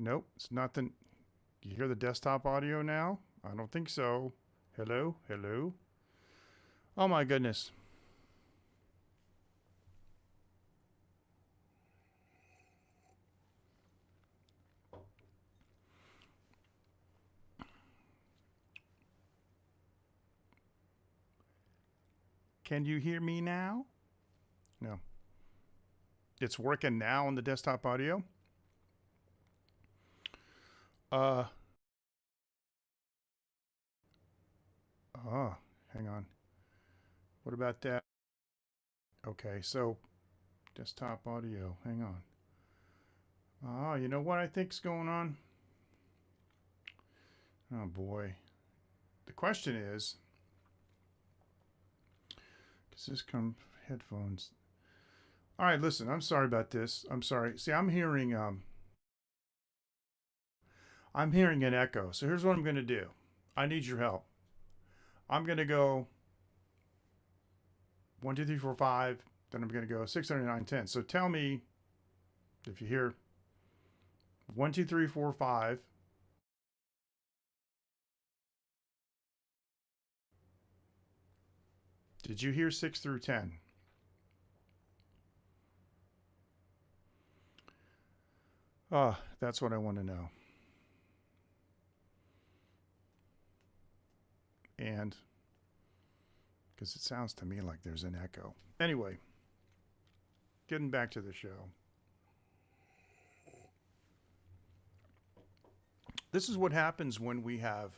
Nope, it's nothing. You hear the desktop audio now? I don't think so. Hello? Hello? Oh my goodness. Can you hear me now? No. It's working now on the desktop audio. Oh, hang on. What about that? Okay, so desktop audio. Hang on. You know what I think's going on? Oh boy. The question is, does this come headphones? All right, listen, I'm sorry about this. I'm sorry. See, I'm hearing an echo. So here's what I'm going to do. I need your help. I'm going to go 1, 2, 3, 4, 5. Then I'm going to go 6, 7, 8, 9, 10. So tell me if you hear 1, 2, 3, 4, 5. Did you hear 6 through 10? That's what I want to know. And because it sounds to me like there's an echo. Anyway, getting back to the show. This is what happens when we have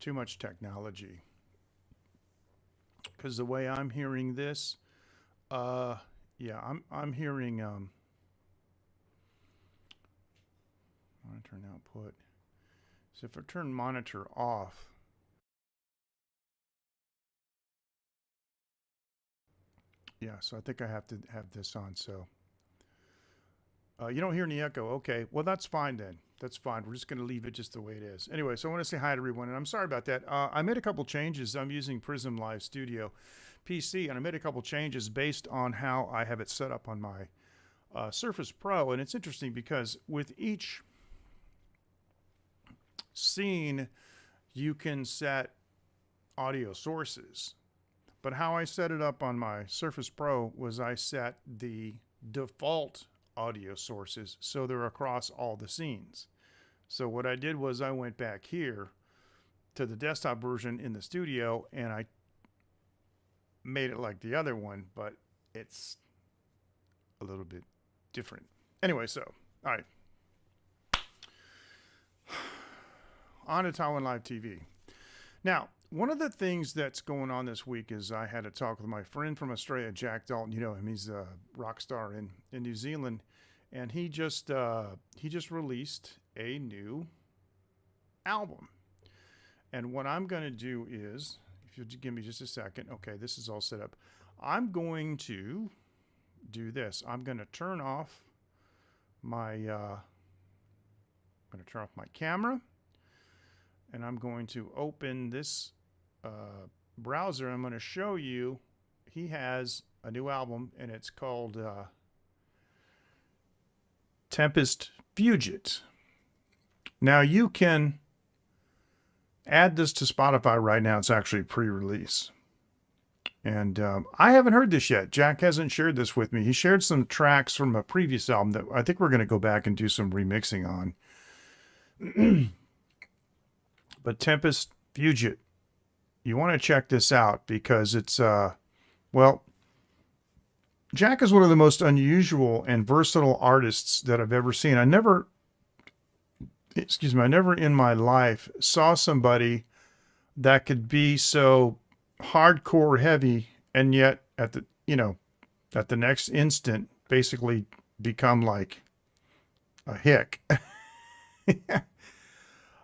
too much technology. Because the way I'm hearing this, yeah, I'm hearing monitor and output. So if I turn monitor off, yeah, so I think I have to have this on. So you don't hear any echo. Okay, well, that's fine then. That's fine. We're just going to leave it just the way it is. Anyway, so I want to say hi to everyone, and I'm sorry about that. I made a couple changes. I'm using Prism Live Studio PC, and I made a couple changes based on how I have it set up on my Surface Pro. And it's interesting because with each scene, you can set audio sources. But how I set it up on my Surface Pro was I set the default audio sources so they're across all the scenes. So what I did was I went back here to the desktop version in the studio and I made it like the other one, but it's a little bit different. Anyway, so, all right. On to Taiwan Live TV. Now, one of the things that's going on this week is I had a talk with my friend from Australia, Jack Dalton. You know him; he's a rock star in New Zealand, and he just released a new album. And what I'm going to do is, if you give me just a second, okay, this is all set up. I'm going to do this. I'm going to turn off my camera, and I'm going to open this browser. I'm going to show you he has a new album, and it's called Tempest Fugit. Now you can add this to Spotify right now. It's actually pre-release. And I haven't heard this yet. Jack hasn't shared this with me. He shared some tracks from a previous album that I think we're going to go back and do some remixing on. But Tempest Fugit, you want to check this out because it's, well, Jack is one of the most unusual and versatile artists that I've ever seen. I never in my life saw somebody that could be so hardcore heavy and yet at the next instant basically become like a hick.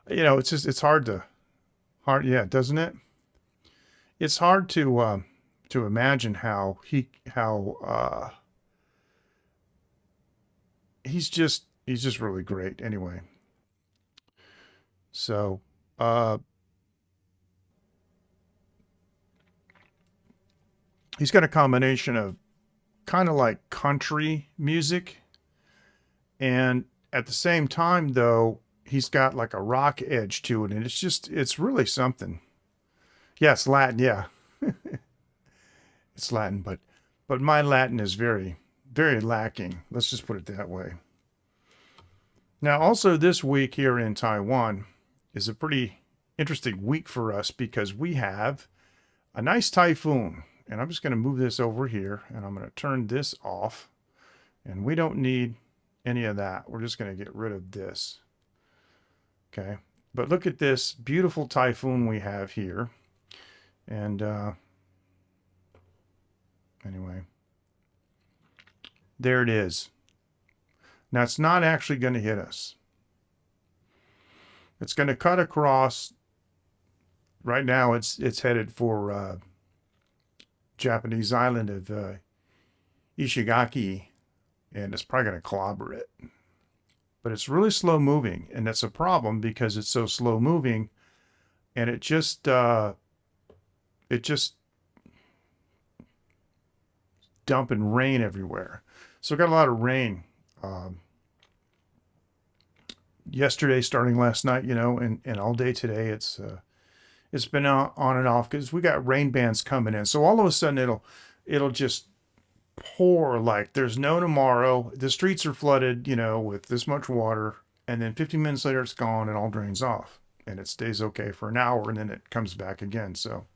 It's hard, yeah, doesn't it? It's hard to imagine how he's just really great anyway. So he's got a combination of kind of like country music. And at the same time, though, he's got like a rock edge to it. And it's really something. Yes, Latin. Yeah, it's Latin, but my Latin is very, very lacking. Let's just put it that way. Now, also this week here in Taiwan is a pretty interesting week for us because we have a nice typhoon. And I'm just going to move this over here and I'm going to turn this off. And we don't need any of that. We're just going to get rid of this. Okay. But look at this beautiful typhoon we have here. And anyway, there it is. Now it's not actually going to hit us. It's going to cut across. Right now it's headed for Japanese island of Ishigaki, and it's probably going to clobber it. But it's really slow moving, and that's a problem because it's so slow moving, and it just dumping rain everywhere. So we got a lot of rain yesterday, starting last night, and all day today. It's been on and off because we got rain bands coming in. So all of a sudden it'll just pour like there's no tomorrow. The streets are flooded, with this much water, and then 15 minutes later it's gone and all drains off, and it stays okay for an hour, and then it comes back again. So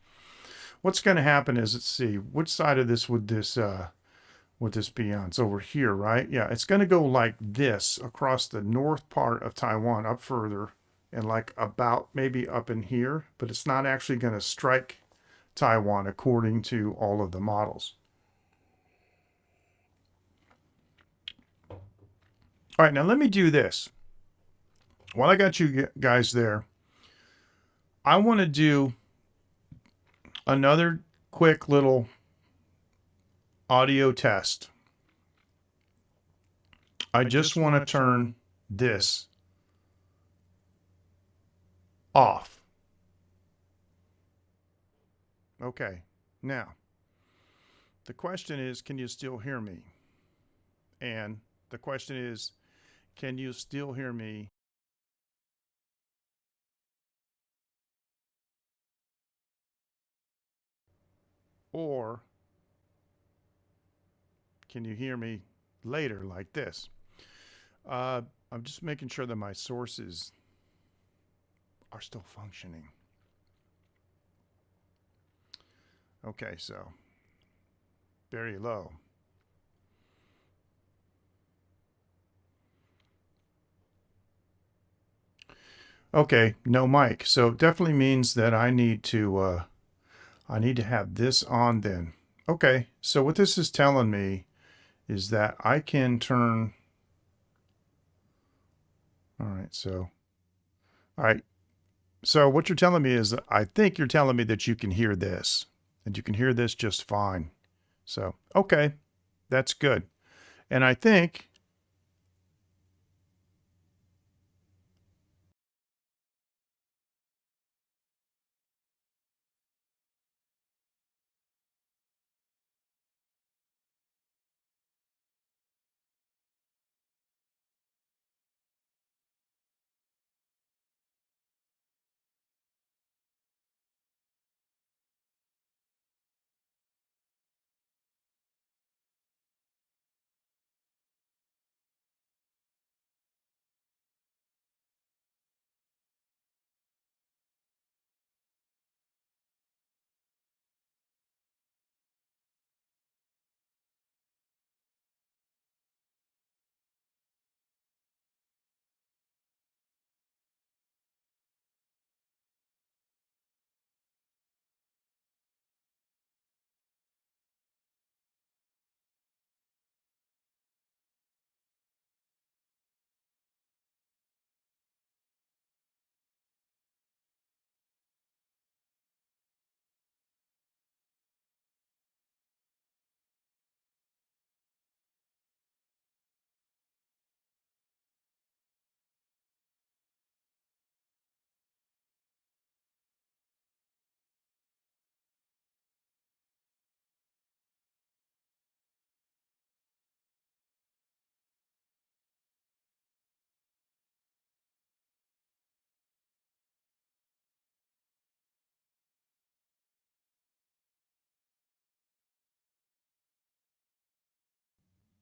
what's going to happen is, let's see, which side of this would this be on? It's over here, right? Yeah, it's going to go like this across the north part of Taiwan, up further, and like about maybe up in here, but it's not actually going to strike Taiwan according to all of the models. All right, now let me do this. While I got you guys there, I want to do another quick little audio test. I just want to turn this off. Okay, now the question is, can you still hear me? And the question is, can you still hear me? Or can you hear me later like this? I'm just making sure that my sources are still functioning. Okay, so very low. Okay, no mic. So definitely means that I need to have this on then. Okay, so what this is telling me is that I can turn. All right, so what you're telling me is, I think you're telling me that you can hear this, and you can hear this just fine. So, okay, that's good. And I think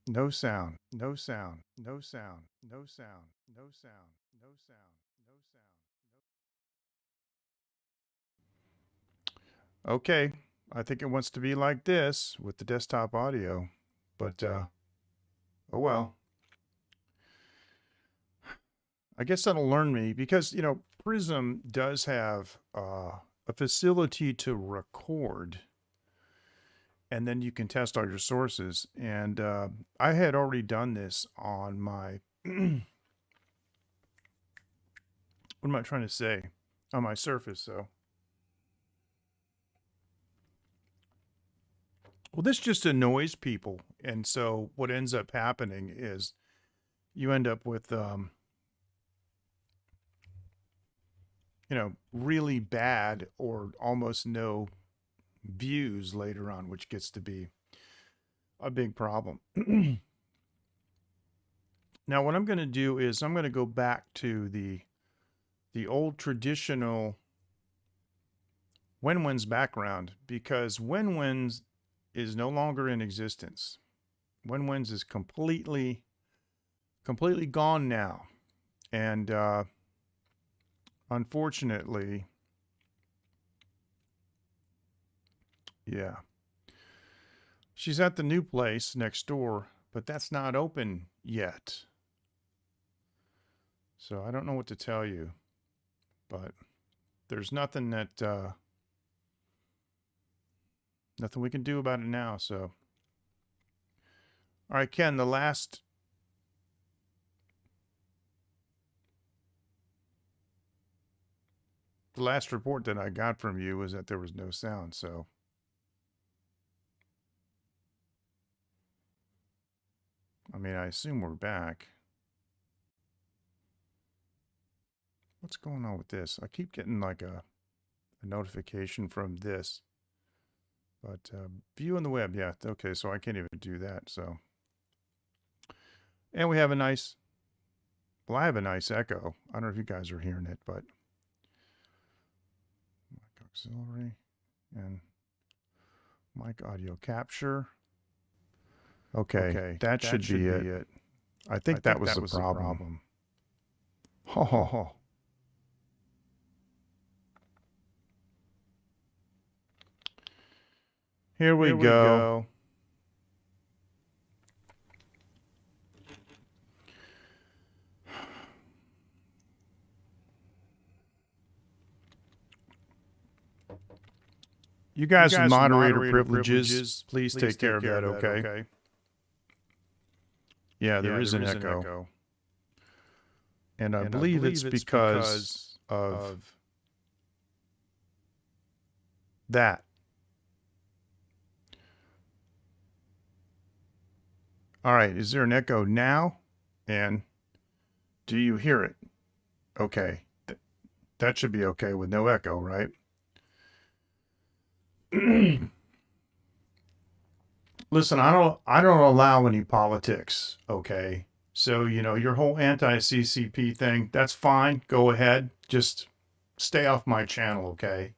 No sound. No sound. No sound. No sound. No sound. No sound. No sound. Okay. I think it wants to be like this with the desktop audio, but oh well. I guess that'll learn me because, you know, Prism does have a facility to record, and then you can test all your sources. And I had already done this on my, what am I trying to say? On my Surface, so. Well, this just annoys people. And so what ends up happening is you end up with, you know, really bad or almost no views later on, which gets to be a big problem. Now, what I'm going to do is I'm going to go back to the old traditional Wenwen's background, because Wenwen's is no longer in existence. Wenwen's is completely gone now. And unfortunately, yeah. She's at the new place next door, but that's not open yet. So I don't know what to tell you, but there's nothing that nothing we can do about it now. So, all right, Ken, the last report that I got from you was that there was no sound. So, I mean, I assume we're back. What's going on with this? I keep getting like a notification from this. But view on the web, yeah, okay, so I can't even do that, so. And we have a nice, well, I have a nice echo. I don't know if you guys are hearing it, but. Mic auxiliary and mic audio capture. Okay, that should be it. I think that was the problem. Ho, ho, ho. Here we go. You guys with moderator privileges, please take care of that, okay? Yeah, there is an echo. And I believe it's because of that. All right, is there an echo now? And do you hear it? Okay, that should be okay with no echo, right? Listen, I don't allow any politics, okay? So, you know, your whole anti-CCP thing, that's fine. Go ahead. Just stay off my channel, okay?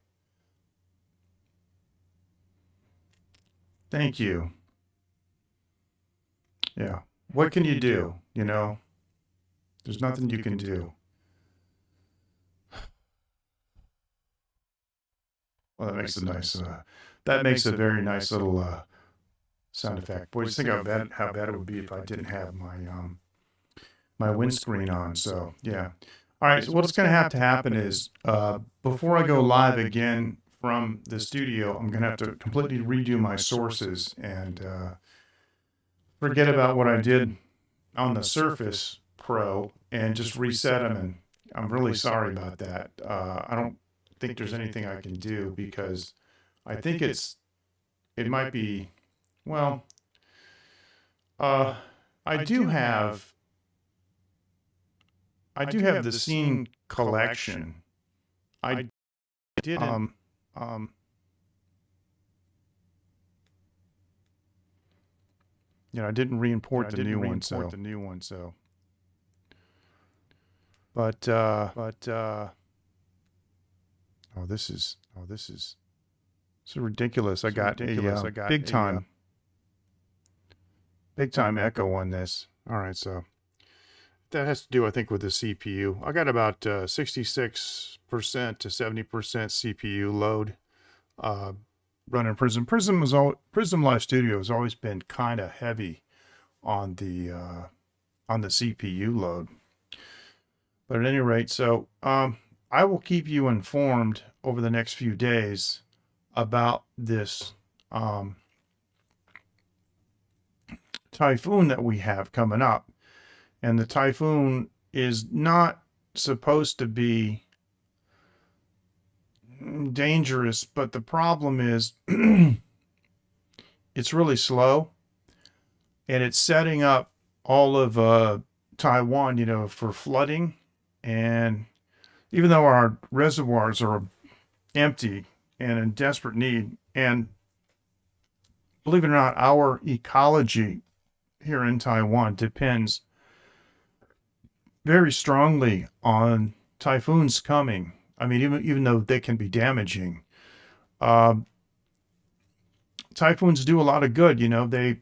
Thank you. Yeah. What can you do? You know, there's nothing you can do. Well, that makes a nice, that makes a very nice little sound effect. Boy, just think how bad it would be if I didn't have my my windscreen on. So yeah. All right. So what's going to have to happen is before I go live again from the studio, I'm going to have to completely redo my sources and forget about what I did on the Surface Pro and just reset them. And I'm really sorry about that. I don't think there's anything I can do because I think it might be, well, I do have the scene collection. I didn't you know, I didn't re-import the new one, so. But oh, this is so ridiculous. I got big time big time echo on this. All right, so that has to do, I think, with the CPU. I got about 66% to 70% CPU load running Prism. Prism Live Studio has always been kind of heavy on the CPU load. But at any rate, so I will keep you informed over the next few days about this typhoon that we have coming up. And the typhoon is not supposed to be dangerous, but the problem is it's really slow, and it's setting up all of Taiwan, you know, for flooding. And even though our reservoirs are empty and in desperate need, and believe it or not, our ecology here in Taiwan depends very strongly on typhoons coming. I mean, even though they can be damaging, typhoons do a lot of good. You know, they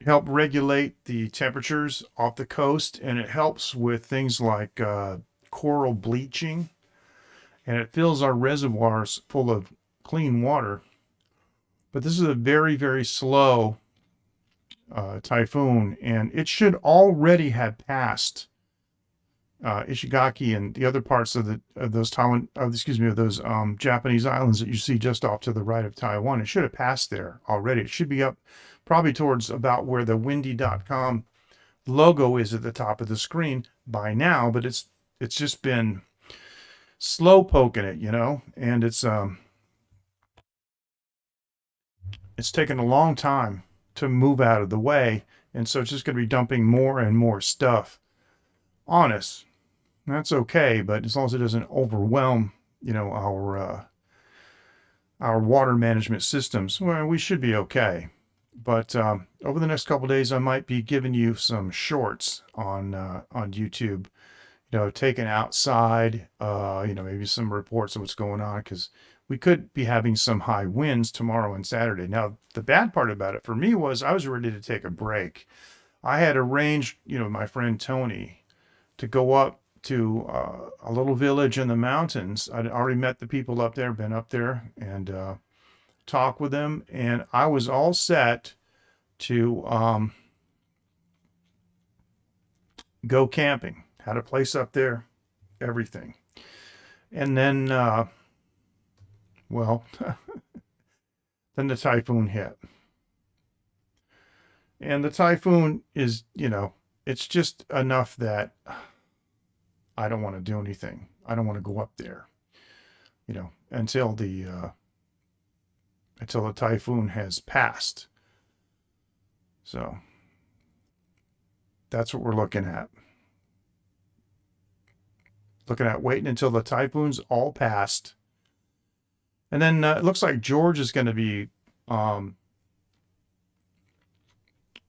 help regulate the temperatures off the coast, and it helps with things like coral bleaching, and it fills our reservoirs full of clean water. But this is a very, very slow typhoon, and it should already have passed Ishigaki and the other parts of those Japanese islands that you see just off to the right of Taiwan. It should have passed there already. It should be up probably towards about where the windy.com logo is at the top of the screen by now, but it's just been slow poking it, you know, and it's taken a long time to move out of the way, and so it's just going to be dumping more and more stuff on us. That's okay, but as long as it doesn't overwhelm, you know, our water management systems, well, we should be okay. But over the next couple of days, I might be giving you some shorts on YouTube, you know, taken outside, you know, maybe some reports of what's going on, because we could be having some high winds tomorrow and Saturday. Now, the bad part about it for me was I was ready to take a break. I had arranged, you know, my friend Tony to go up to a little village in the mountains. I'd already met the people up there, been up there, and talk with them, and I was all set to go camping. Had a place up there, everything. And then, well, then the typhoon hit. And the typhoon is, you know, it's just enough that I don't want to do anything. I don't want to go up there, you know, until the typhoon has passed. So that's what we're looking at. Looking at waiting until the typhoon's all passed. And then it looks like George is going to be,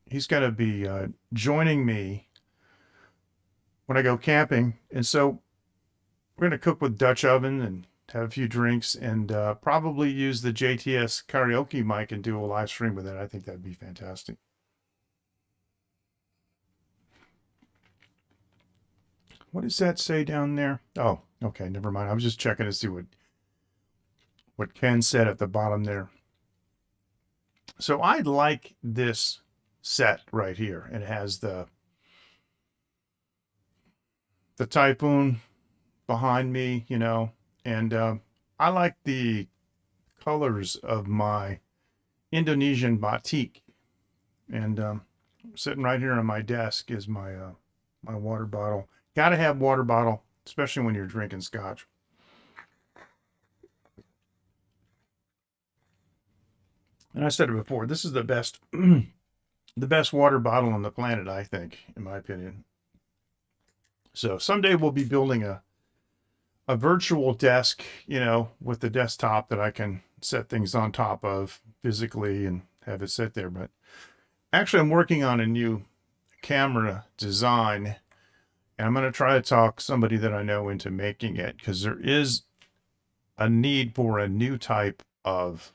he's going to be joining me when I go camping. And so we're going to cook with Dutch oven and have a few drinks, and probably use the JTS karaoke mic and do a live stream with it. I think that'd be fantastic. What does that say down there? Oh, okay, never mind. I was just checking to see what Ken said at the bottom there. So I like this set right here. It has the typhoon behind me, you know, and I like the colors of my Indonesian batik. And sitting right here on my desk is my my water bottle. Got to have water bottle, especially when you're drinking scotch. And I said it before, this is the best the best water bottle on the planet, I think, in my opinion. So someday we'll be building a virtual desk, you know, with the desktop that I can set things on top of physically and have it sit there. But actually, I'm working on a new camera design, and I'm going to try to talk somebody that I know into making it, because there is a need for a new type of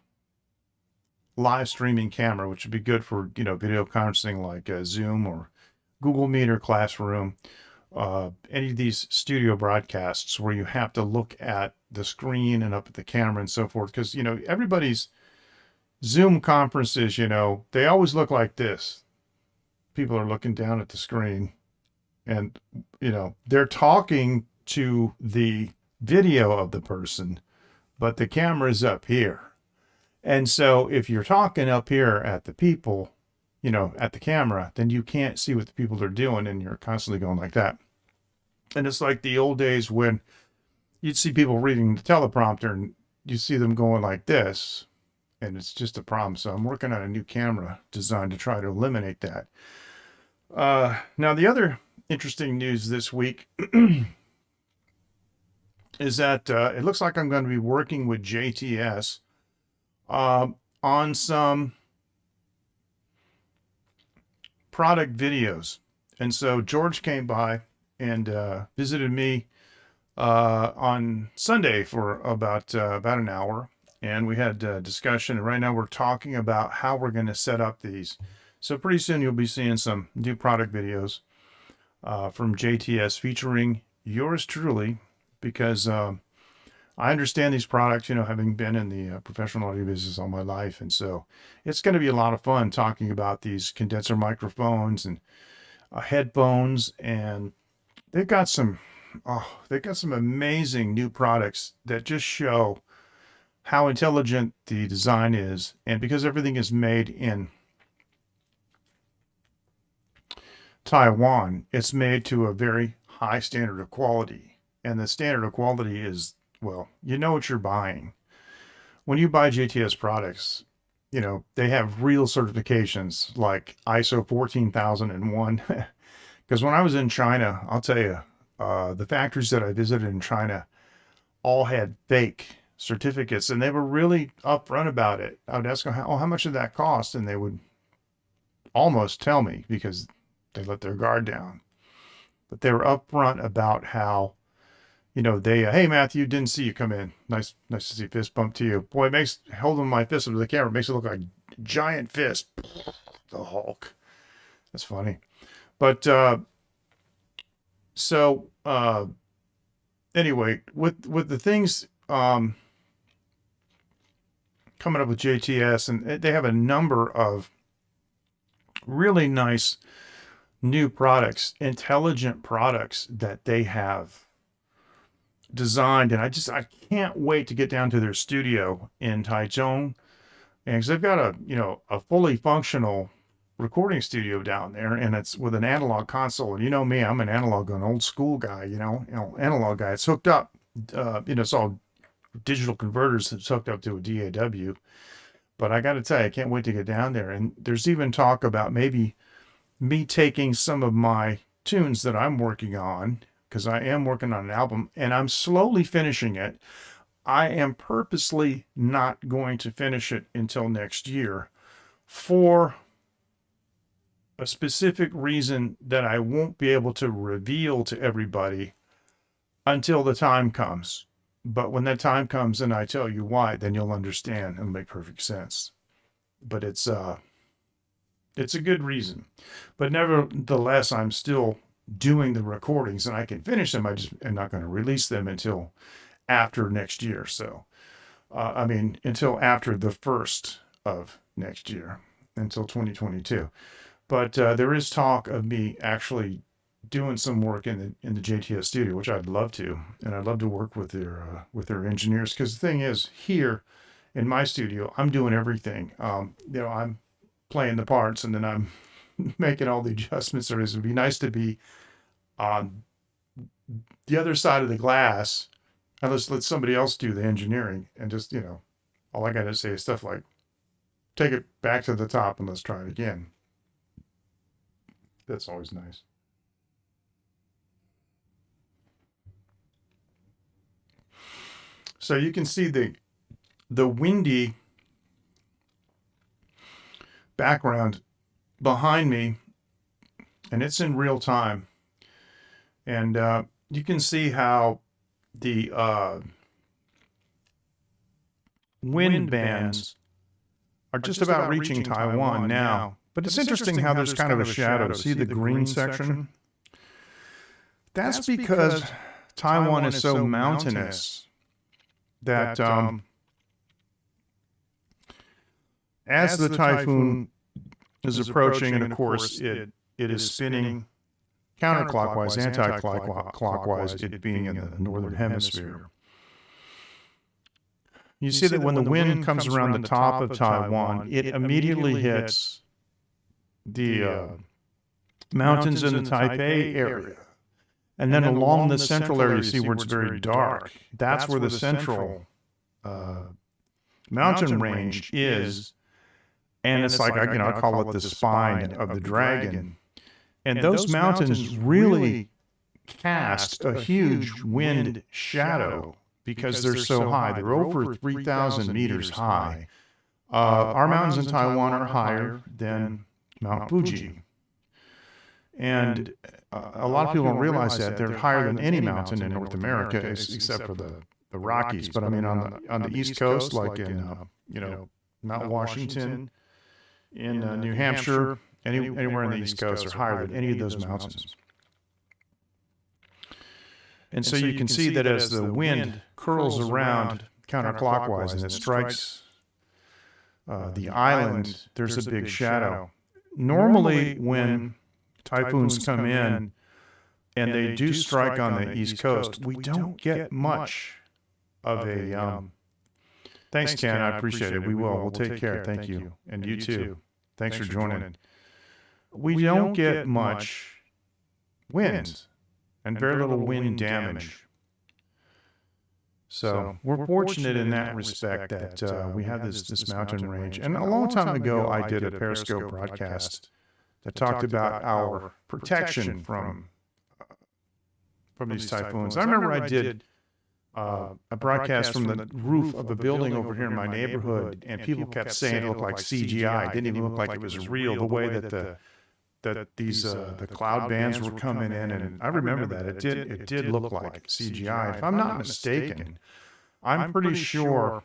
live streaming camera, which would be good for, video conferencing like Zoom or Google Meet or Classroom, any of these studio broadcasts where you have to look at the screen and up at the camera and so forth. Because, everybody's Zoom conferences, they always look like this. People are looking down at the screen and, they're talking to the video of the person, but the camera's up here. And so if you're talking up here at the people, at the camera, then you can't see what the people are doing and you're constantly going like that. And it's like the old days when you'd see people reading the teleprompter and you see them going like this, and it's just a problem. So I'm working on a new camera design to try to eliminate that. Now, the other interesting news this week is that it looks like I'm going to be working with JTS on some product videos. And so George came by and visited me on Sunday for about an hour, and we had a discussion. And right now we're talking about how we're going to set up these. So pretty soon you'll be seeing some new product videos from JTS featuring yours truly, because I understand these products, having been in the professional audio business all my life. And so it's going to be a lot of fun talking about these condenser microphones and headphones. And they've got some amazing new products that just show how intelligent the design is. And because everything is made in Taiwan, it's made to a very high standard of quality. And the standard of quality is, well, you know what you're buying. When you buy JTS products, they have real certifications like ISO 14001. Because when I was in China, I'll tell you, the factories that I visited in China all had fake certificates, and they were really upfront about it. I would ask them, how much did that cost? And they would almost tell me because they let their guard down. But they were upfront about how, they, hey, Matthew, didn't see you come in. Nice to see fist bump to you. Boy, it makes holding my fist up to the camera makes it look like a giant fist. The Hulk. That's funny. But anyway, with the things coming up with JTS, and they have a number of really nice new products, intelligent products that they have designed. And I can't wait to get down to their studio in Taichung, and because they've got a fully functional recording studio down there, and it's with an analog console. And me, I'm an old school guy, analog guy. It's hooked up, it's all digital converters that's hooked up to a DAW. But I got to tell you, I can't wait to get down there. And there's even talk about maybe me taking some of my tunes that I'm working on, because I am working on an album and I'm slowly finishing it. I am purposely not going to finish it until next year for a specific reason that I won't be able to reveal to everybody until the time comes. But when that time comes and I tell you why, then you'll understand. It'll make perfect sense. But it's a good reason. But nevertheless, I'm still doing the recordings and I can finish them. I just am not going to release them until after next year. So, until after the first of next year, until 2022. But there is talk of me actually doing some work in the JTS studio, which I'd love to, and I'd love to work with their engineers. Because the thing is, here in my studio, I'm doing everything. I'm playing the parts, and then I'm making all the adjustments. It would be nice to be on the other side of the glass, and let somebody else do the engineering, and just all I got to say is stuff like, take it back to the top and let's try it again. That's always nice. So you can see the windy background behind me, and it's in real time. And you can see how the wind bands are just about reaching Taiwan now. But it's interesting how there's kind of a shadow. See the green section? That's because Taiwan is so mountainous that as the typhoon is approaching, and of course it is spinning counterclockwise, anti-clockwise, it being in the northern hemisphere. You see that when the wind comes around the top of Taiwan, it immediately hits the mountains in the Taipei area. And then along the central area, you see where it's very dark. That's where the central mountain range is. And it's like, I call it the spine of the dragon. And those mountains really cast a huge wind shadow because they're so high. They're over 3,000 meters high. Our mountains in Taiwan are higher than Mount Fuji. And a lot of people don't realize that they're higher than any mountain in North America, except for the Rockies. But I mean, on the East Coast, like in Mount Washington, in New Hampshire, anywhere on the East Coast are higher than any of those mountains. And so you can see that as the wind curls around counterclockwise and it strikes the island, there's a big shadow. Normally, when typhoons come in and they do strike on the East Coast, we don't get much of a... Thanks, Ken. I appreciate it. We will. We'll take care. Thank you. And you too. Thanks for joining. We don't get much wind and very little wind damage. So we're fortunate in that respect that we have this mountain range. And a long time ago, I did a Periscope broadcast that talked about our protection from these typhoons. I remember I did a broadcast from the roof of a building over here in my neighborhood, and people kept saying it looked like CGI. It didn't even look like it was real, the way that the cloud bands were coming in, and I remember that. It did look like CGI. If I'm not mistaken, I'm pretty sure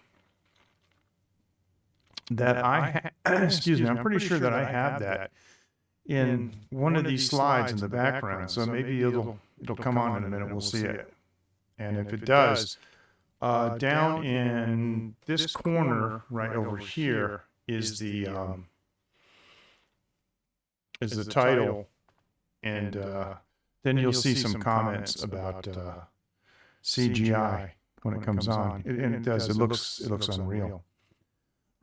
that I'm pretty sure that I have that in one of these slides in the background. So maybe it'll come on in a minute. We'll see it. And if it does, down in this corner right over here is the title, and then you'll see some comments about CGI when it comes on, and it does. It looks unreal.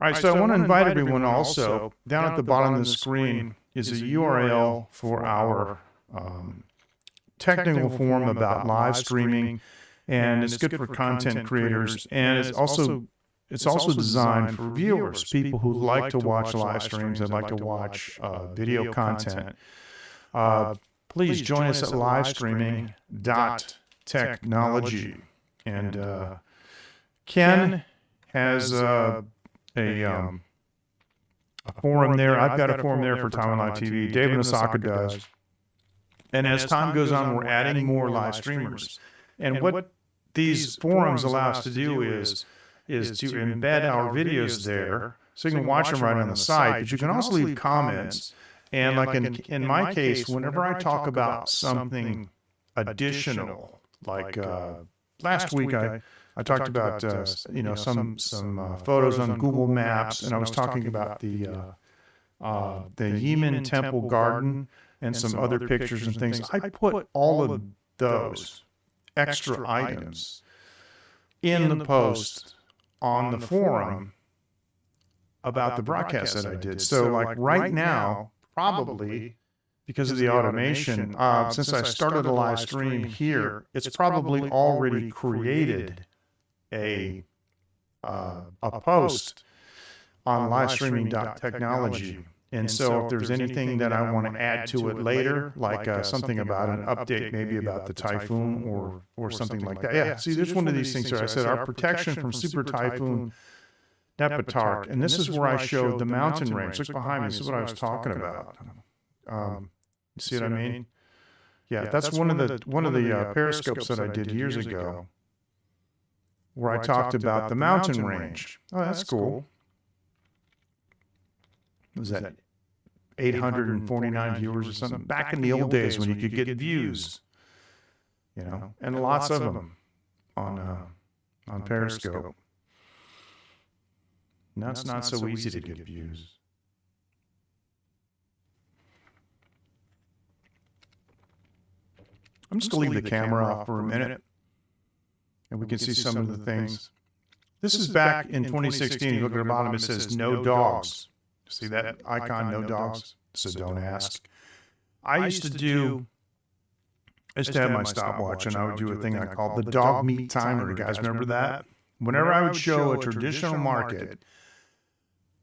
All right, so I want to invite everyone also. Down at the bottom of the screen is a URL for our technical forum about live streaming. And it's good for content creators, and it's also designed for viewers, people who like to watch live streams and like to watch video content. Please join us at livestreaming.technology. And Ken has a forum there. I've got a forum there for Taiwan Live TV. David Osaka does. And as time goes on, we're adding more live streamers. And what these forums allow us to do is to embed our videos there, so you can watch them right on the site, but you can also leave comments. And like in my case, whenever I talk about something additional, like last week I talked about some photos on Google Maps, and I was talking about the Yemen Temple Garden and some other pictures and things. I put all of those extra items in the post on the forum about the broadcast that I did. So like right now, probably because of the automation, since I started a live stream here, it's probably already created a post on livestreaming.technology. And so if there's anything that I want to add to it later, like something about an update, maybe about the typhoon or something like that. Yeah, see, there's one of these things here. I said our protection from Super Typhoon Nepatark. And this is where I showed the mountain range. Look behind me. This is what I was talking about. You see what I mean? Yeah, that's one of the periscopes that I did years ago, where I talked about the mountain range. Oh, that's cool. was that 849 viewers or something? Back in the old days when you could get views, you know, and lots of them on Periscope. Now it's not so easy to get views. I'm just going to leave the camera off for a minute, and we can see some of the things. This is back in 2016. You look at the bottom, it says no dogs. See that icon, no dogs? So don't ask. I used to have my stopwatch, and I would do a thing I called the dog meat timer. You guys remember that? Whenever I would show a traditional market,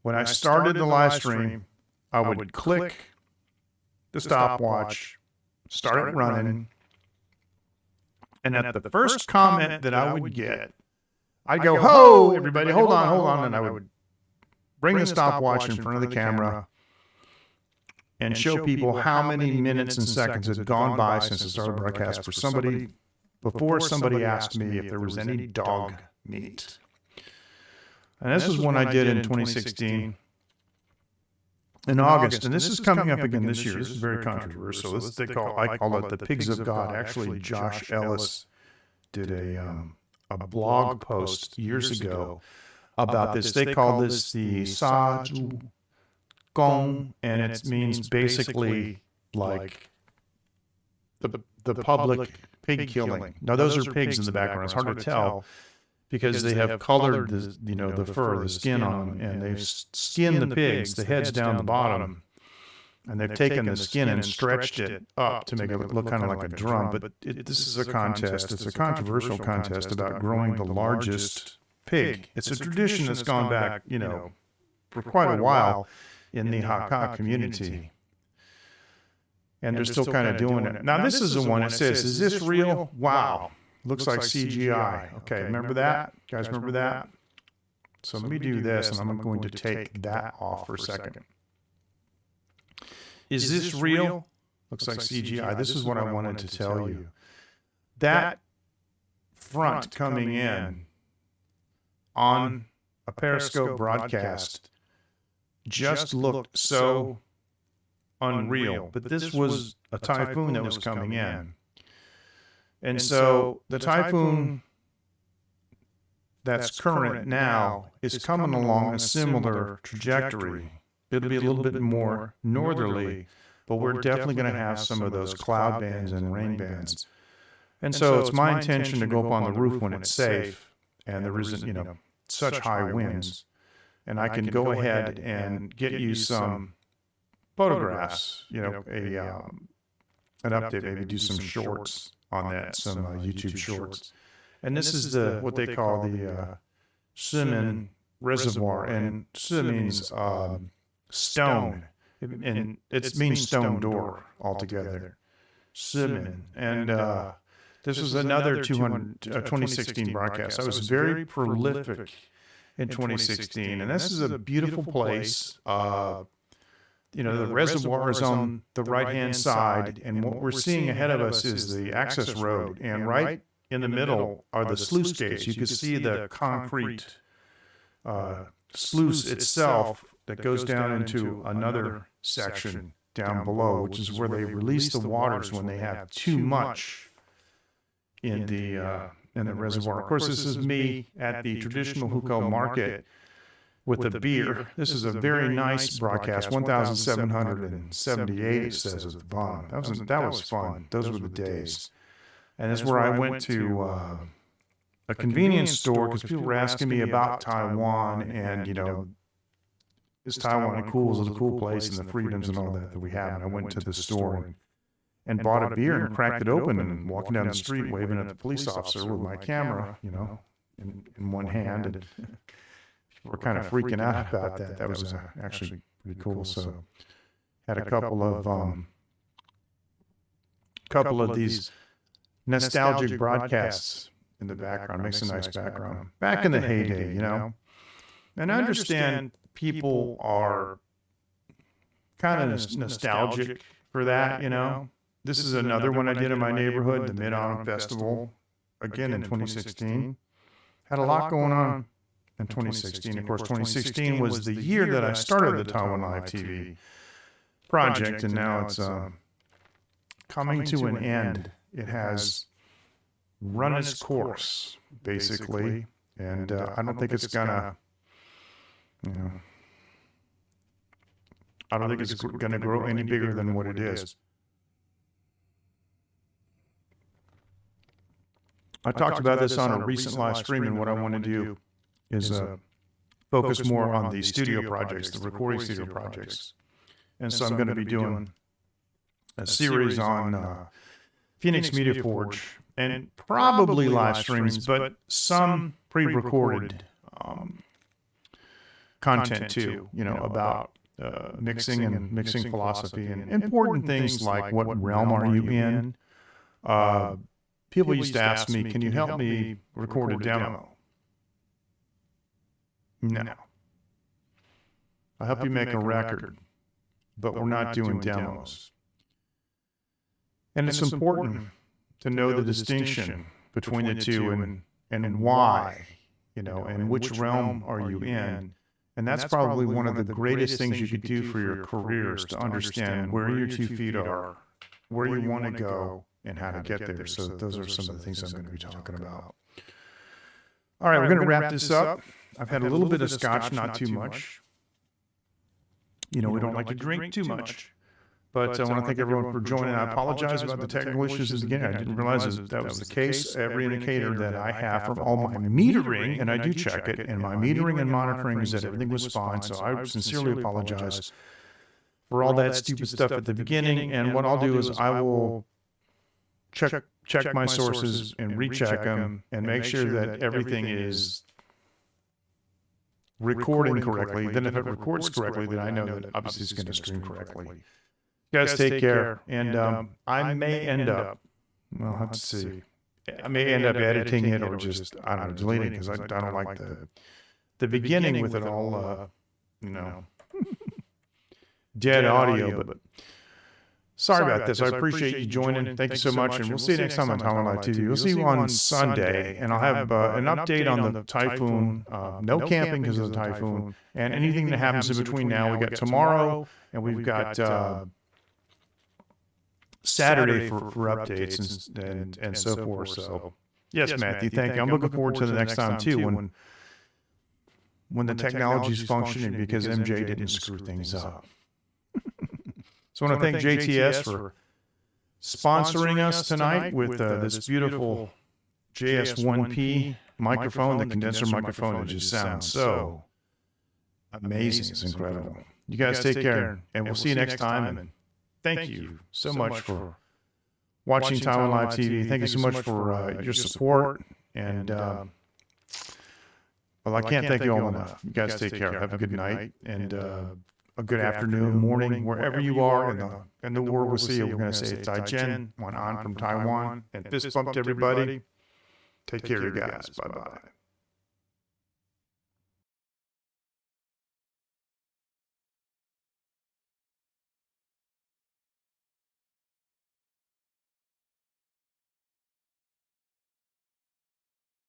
when I started the live stream, I would click the stopwatch, start it running, and at the first comment that I would get, I'd go, "Ho, everybody, hold on," and I would bring the stopwatch in front of the camera and show people how many minutes and seconds had gone by since the start of the broadcast before somebody asked me if there was any dog meat. And this was one I did in 2016 in August, and this is coming up again this year. This is very controversial. I call it the Pigs of God. Actually, Josh Ellis did a blog post years ago about this. They call this the Sa Ju Gong, and it means basically like the public pig killing. Now those are pigs in the background. It's hard to tell because they have colored the fur, the skin on them, and they've skinned the pigs, the heads down the bottom, and they've taken the skin and stretched it up to make it look kind of like a drum. But this is a contest. It's a controversial contest about growing the largest pig. It's a tradition that's gone back, for quite a while in the Hakka community. And they're still kind of doing it. Now, this is the one that says, "Is this real? Wow. Looks like CGI." Okay, remember that? Guys, remember that? So let me do this, and I'm going to take that off for a second. Is this real? Looks like CGI. This is what I wanted to tell you. That front coming in on a Periscope broadcast just looked so unreal. But this was a typhoon that was coming in. And so the typhoon that's current now is coming along a similar trajectory. It'll be a little bit more northerly, but we're definitely going to have some of those cloud bands and rain bands. And so it's my intention to go up on the roof when it's safe and there isn't, such high winds. And I can go ahead and get you some photographs, an update, maybe do some shorts on that, some YouTube shorts. And this is what they call the Simen Reservoir, and Sim means stone, and it means stone door altogether. Simen, and this was another 2016 broadcast. I was very prolific in 2016, and this is a beautiful place. The reservoir is on the right-hand side, and what we're seeing ahead of us is the access road, and right in the middle are the sluice gates. You can see the concrete sluice itself that goes down into another section down below, which is where they release the waters when they have too much in the reservoir. Of course, this is me at the traditional hookah market with the beer. This is a very nice broadcast, 1,778 it says at the bottom. That was fun. Those were the days. And that's where I went to a convenience store because people were asking me about Taiwan and, is Taiwan cool? Is it a cool place and the freedoms and all that we have? And I went to the store and bought a beer and cracked it open and walking down the street waving at the police officer with my camera, in one hand. And people were kind of freaking out about that. That was actually pretty cool. So had a couple of these nostalgic broadcasts in the background. Makes a nice background. Back in the heyday, And I understand people are kind of nostalgic for that, This is another one I did in my neighborhood, the Mid-Autumn Festival, again in 2016. Had a lot going on in 2016. Of course, 2016 was the year that I started the Taiwan Live TV project, and now it's coming to an end. It has run its course, basically, and I don't think it's gonna, I don't think it's gonna grow any bigger than what it is. I talked about this on a recent live stream, and what I want to do is focus more on the studio projects, the recording studio projects. And so I'm going to be doing a series on Phoenix Media Forge, and probably live streams, but some pre-recorded content too, about mixing and mixing philosophy and important things like what realm are you in? People used to ask me, can you help me record a demo? No. I'll help you make a record, but we're not doing demos. And it's important to know the distinction between the two and why, and which realm are you in. And that's probably one of the greatest things you could do for your careers, to understand where your 2 feet are, where you want to go, and how to get there. So those are some of the things I'm going to be talking about. All right, we're going to wrap this up. I've had a little bit of scotch, not too much. We don't like to drink too much. But I want to thank everyone for joining. I apologize about the technical issues at the beginning. I didn't realize that was the case. Every indicator that I have from all my metering, and I do check it, and my metering and monitoring is that everything was fine. So I sincerely apologize for all that stupid stuff at the beginning. And what I'll do is I will check my sources and recheck them and make sure that everything is recording correctly. Then if it records correctly, then I know that obviously it's going to stream correctly. You guys take care. And I may end up, well, let's see. I may end up editing it or just, I don't know, deleting it, because I don't like the beginning with it all, dead audio. But sorry about this. I appreciate you joining. Thank you so much. And we'll see you next time on Taiwan Live TV. We'll see you on Sunday. And I'll have an update on the typhoon. No camping because of the typhoon. And anything that happens in between now. We got tomorrow, and we've got Saturday for updates and so forth. So, yes, Matthew, thank you. I'm looking forward to the next time, too, when the technology's functioning, because MJ didn't screw things up. So I want to thank JTS for sponsoring us tonight with this beautiful JS1P microphone, the condenser microphone. It just sounds so amazing. It's incredible. You guys take care, and we'll see you next time. And thank you so much for watching Taiwan Live TV. Thank you so much for your support. And, well, I can't thank you all enough. You guys take care. Have a good night. And a good afternoon, morning, wherever you are in the world. We'll see you. We're going to say it's Jen, one on from Taiwan, and fist bump to everybody. Take care, you guys. Bye-bye.